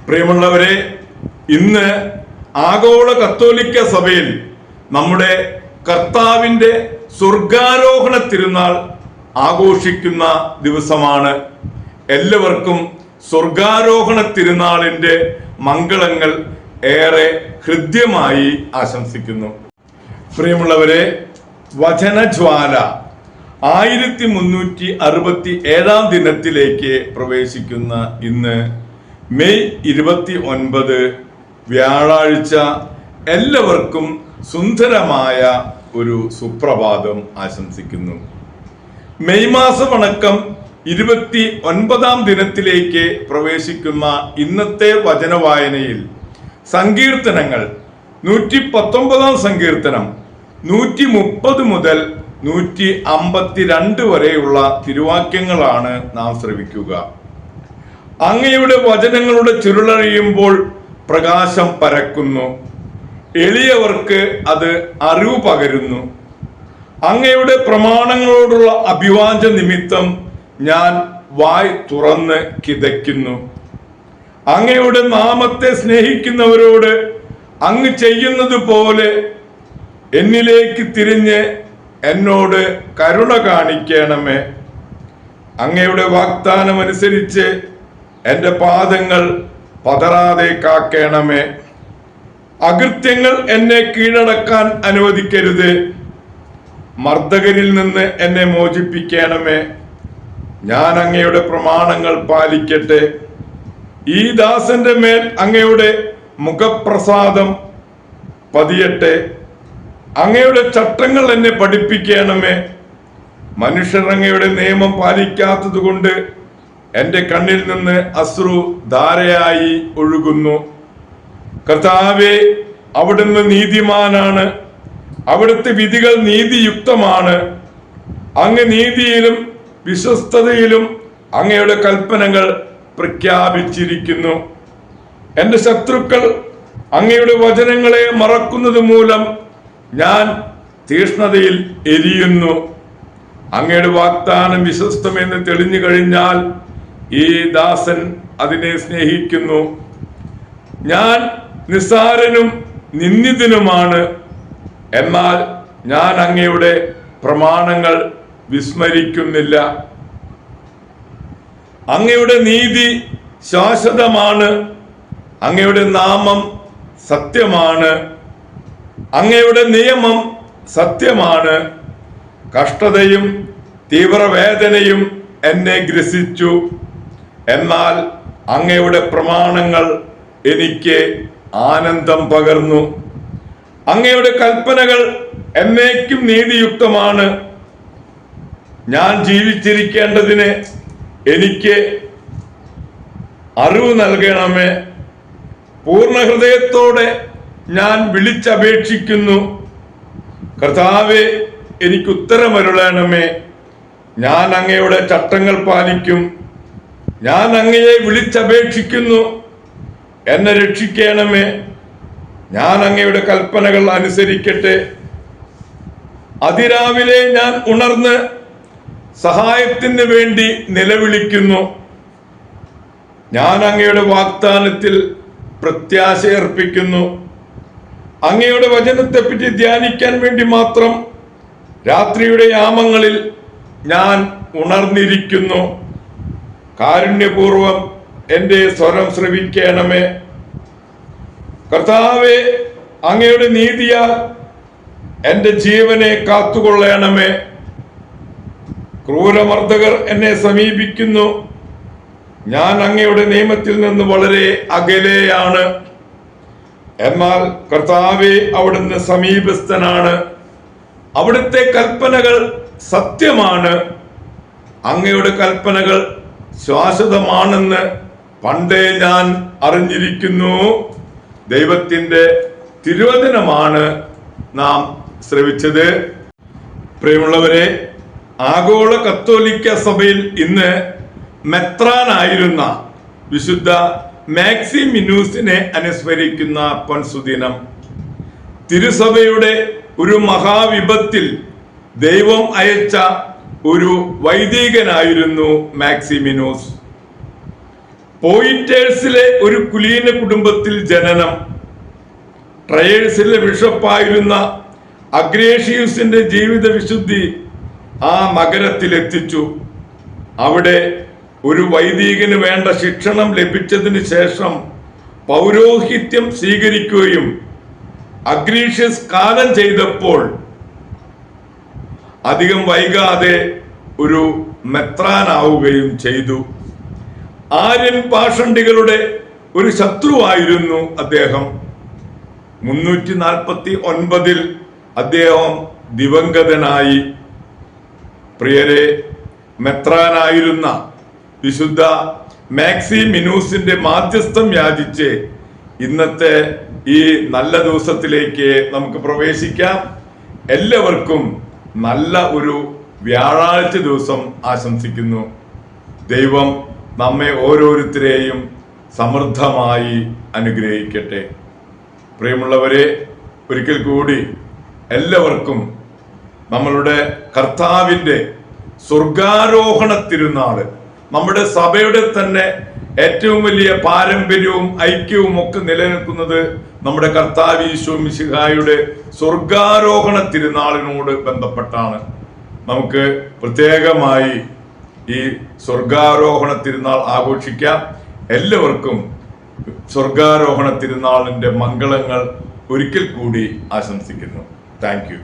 പ്രിയമുള്ളവരെ, ഇന്ന് ആഗോള കത്തോലിക്ക സഭയിൽ നമ്മുടെ കർത്താവിൻ്റെ സ്വർഗാരോഹണ തിരുനാൾ ആഘോഷിക്കുന്ന ദിവസമാണ്. എല്ലാവർക്കും സ്വർഗാരോഹണ തിരുനാളിൻ്റെ മംഗളങ്ങൾ ഏറെ ഹൃദ്യമായി ആശംസിക്കുന്നു. പ്രിയമുള്ളവരെ, വചനജ്വാല 1367 ദിനത്തിലേക്ക് പ്രവേശിക്കുന്ന ഇന്ന് മെയ് 29 വ്യാഴാഴ്ച എല്ലാവർക്കും സുന്ദരമായ ഒരു സുപ്രഭാതം ആശംസിക്കുന്നു. മെയ് മാസമടക്കം 29 ദിനത്തിലേക്ക് പ്രവേശിക്കുന്ന ഇന്നത്തെ വചനവായനയിൽ സങ്കീർത്തനങ്ങൾ 119 സങ്കീർത്തനം 130 മുതൽ 152 വരെയുള്ള തിരുവാക്യങ്ങളാണ് നാം ശ്രവിക്കുക. അങ്ങയുടെ വചനങ്ങളുടെ ചുരുളഴിയുമ്പോൾ പ്രകാശം പരക്കുന്നു, എളിയവർക്ക് അത് അറിവ് പകരുന്നു. അങ്ങയുടെ പ്രമാണങ്ങളോടുള്ള അഭിവാഞ്ച നിമിത്തം ഞാൻ വായ് തുറന്ന് കിതയ്ക്കുന്നു. അങ്ങയുടെ നാമത്തെ സ്നേഹിക്കുന്നവരോട് അങ്ങ് ചെയ്യുന്നത് പോലെ എന്നിലേക്ക് തിരിഞ്ഞ് എന്നോട് കരുണ കാണിക്കണമേ. അങ്ങയുടെ വാഗ്ദാനം അനുസരിച്ച് എൻ്റെ പാദങ്ങൾ പതറാതെ കാക്കണമേ. അകൃത്യങ്ങൾ എന്നെ കീഴടക്കാൻ അനുവദിക്കരുത്. മർദ്ദകരിൽ നിന്ന് എന്നെ മോചിപ്പിക്കണമേ. ഞാൻ അങ്ങയുടെ പ്രമാണങ്ങൾ പാലിക്കട്ടെ. ഈ ദാസന്റെ മേൽ അങ്ങയുടെ മുഖപ്രസാദം പതിയട്ടെ. അങ്ങയുടെ ചട്ടങ്ങൾ എന്നെ പഠിപ്പിക്കണമേ. മനുഷ്യർ അങ്ങയുടെ നിയമം പാലിക്കാത്തത് കൊണ്ട് എൻ്റെ കണ്ണിൽ നിന്ന് അശ്രു ധാരയായി ഒഴുകുന്നു. കർത്താവേ, അവിടുന്ന് നീതിമാനാണ്, അവിടുത്തെ വിധികൾ നീതിയുക്തമാണ്. അങ്ങ് നീതിയിലും വിശ്വസ്തതയിലും അങ്ങയുടെ കൽപ്പനകൾ പ്രഖ്യാപിച്ചിരിക്കുന്നു. എൻ്റെ ശത്രുക്കൾ അങ്ങയുടെ വചനങ്ങളെ മറക്കുന്നത് മൂലം ഞാൻ തീഷ്ണതയിൽ എരിയുന്നു. അങ്ങയുടെ വാഗ്ദാനം വിശ്വസ്തമെന്ന് തെളിഞ്ഞു കഴിഞ്ഞാൽ ഈ ദാസൻ അതിനെ സ്നേഹിക്കുന്നു. ഞാൻ നിസ്സാരനും നിന്ദിതനുമാണ്, എന്നാൽ ഞാൻ അങ്ങയുടെ പ്രമാണങ്ങൾ വിസ്മരിക്കുന്നില്ല. അങ്ങയുടെ നീതി ശാശ്വതമാണ്, അങ്ങയുടെ നാമം സത്യമാണ്, അങ്ങയുടെ നിയമം സത്യമാണ്. കഷ്ടതയും തീവ്രവേദനയും എന്നെ ഗ്രസിച്ചു, എന്നാൽ അങ്ങയുടെ പ്രമാണങ്ങൾ എനിക്ക് ആനന്ദം പകർന്നു. അങ്ങയുടെ കൽപ്പനകൾ എന്നേക്കും നീതിയുക്തമാണ്. ഞാൻ ജീവിച്ചിരിക്കേണ്ടതിന് എനിക്ക് അറിവ് നൽകണമേ. പൂർണ്ണ ഹൃദയത്തോടെ ഞാൻ വിളിച്ചപേക്ഷിക്കുന്നു. കർത്താവേ, എനിക്ക് ഉത്തരമരുളണമേ. ഞാൻ അങ്ങയുടെ ചട്ടങ്ങൾ പാലിക്കും. ഞാൻ അങ്ങയെ വിളിച്ചപേക്ഷിക്കുന്നു, എന്നെ രക്ഷിക്കണമേ. ഞാൻ അങ്ങയുടെ കൽപ്പനകൾ അനുസരിക്കട്ടെ. അതിരാവിലെ ഞാൻ ഉണർന്ന് സഹായത്തിന് വേണ്ടി നിലവിളിക്കുന്നു. ഞാൻ അങ്ങയുടെ വാഗ്ദാനത്തിൽ പ്രത്യാശയർപ്പിക്കുന്നു. അങ്ങയുടെ വചനത്തെപ്പറ്റി ധ്യാനിക്കാൻ വേണ്ടി മാത്രം രാത്രിയുടെ യാമങ്ങളിൽ ഞാൻ ഉണർന്നിരിക്കുന്നു. കാരുണ്യപൂർവം എൻ്റെ സ്വരം ശ്രവിക്കണമേ. കർത്താവേ, അങ്ങയുടെ നീതിയാൽ എൻ്റെ ജീവനെ കാത്തുകൊള്ളണമേ. ക്രൂരമർദ്ദകർ എന്നെ സമീപിക്കുന്നു. ഞാൻ അങ്ങയുടെ നിയമത്തിൽ നിന്ന് വളരെ അകലെയാണ്, എന്നാൽ കർത്താവേ, അവിടുന്ന് സമീപസ്ഥനാണ്. അവിടുത്തെ കൽപ്പനകൾ സത്യമാണ്. അങ്ങയുടെ കൽപ്പനകൾ ശാശ്വതമാണെന്ന് പണ്ടേ ഞാൻ അറിഞ്ഞിരിക്കുന്നു. ദൈവത്തിൻ്റെ തിരുവചനമാണ് നാം ശ്രവിച്ചത്. പ്രിയമുള്ളവരെ, ആഗോള കത്തോലിക്ക സഭയിൽ ഇന്ന് മെത്രാനായിരുന്ന വിശുദ്ധ മാക്സിമിനൂസിനെ അനുസ്മരിക്കുന്ന പൊൻസുദിനം. തിരുസഭയുടെ ഒരു മഹാവിപത്തിൽ ദൈവം അയച്ച ഒരു വൈദികനായിരുന്നു മാക്സിമിനൂസ്. പോയിറ്റേഴ്സിലെ ഒരു കുലീന കുടുംബത്തിൽ ജനനം. ട്രയേഴ്സിലെ ബിഷപ്പായിരുന്ന അഗ്രേഷ്യസിന്റെ ജീവിത വിശുദ്ധി ആ നഗരത്തിലെത്തിച്ചു. അവിടെ ഒരു വൈദികന് വേണ്ട ശിക്ഷണം ലഭിച്ചതിന് ശേഷം പൗരോഹിത്യം സ്വീകരിക്കുകയും അഗ്രേഷ്യസ് കാലം ചെയ്തപ്പോൾ അധികം വൈകാതെ ഒരു മെത്രാനാവുകയും ചെയ്തു. ആര്യൻ പാഷണ്ഡികളുടെ ഒരു ശത്രുവായിരുന്നു അദ്ദേഹം. 349 അദ്ദേഹം ദിവംഗതനായി. പ്രിയരെ, മെത്രാനായിരുന്ന വിശുദ്ധ മാക്സിമിനൂസിന്റെ മാധ്യസ്ഥം യാചിച്ച് ഇന്നത്തെ ഈ നല്ല ദിവസത്തിലേക്ക് നമുക്ക് പ്രവേശിക്കാം. എല്ലാവർക്കും നല്ല ഒരു വ്യാഴാഴ്ച ദിവസം ആശംസിക്കുന്നു. ദൈവം നമ്മെ ഓരോരുത്തരെയും സമൃദ്ധമായി അനുഗ്രഹിക്കട്ടെ. പ്രിയമുള്ളവരെ, ഒരിക്കൽ കൂടി എല്ലാവർക്കും നമ്മളുടെ കർത്താവിൻ്റെ സ്വർഗാരോഹണ തിരുനാള്, നമ്മുടെ സഭയുടെ തന്നെ ഏറ്റവും വലിയ പാരമ്പര്യവും ഐക്യവും ഒക്കെ നിലനിൽക്കുന്നത് നമ്മുടെ കർത്താവ് ഈശോ മിശിഹായുടെ സ്വർഗാരോഹണ തിരുനാളിനോട് ബന്ധപ്പെട്ടാണ്. നമുക്ക് പ്രത്യേകമായി ഈ സ്വർഗാരോഹണ തിരുനാൾ ആഘോഷിക്കാം. എല്ലാവർക്കും സ്വർഗാരോഹണ തിരുനാളിന്റെ മംഗളങ്ങൾ ഒരിക്കൽ കൂടി ആശംസിക്കുന്നു. Thank you.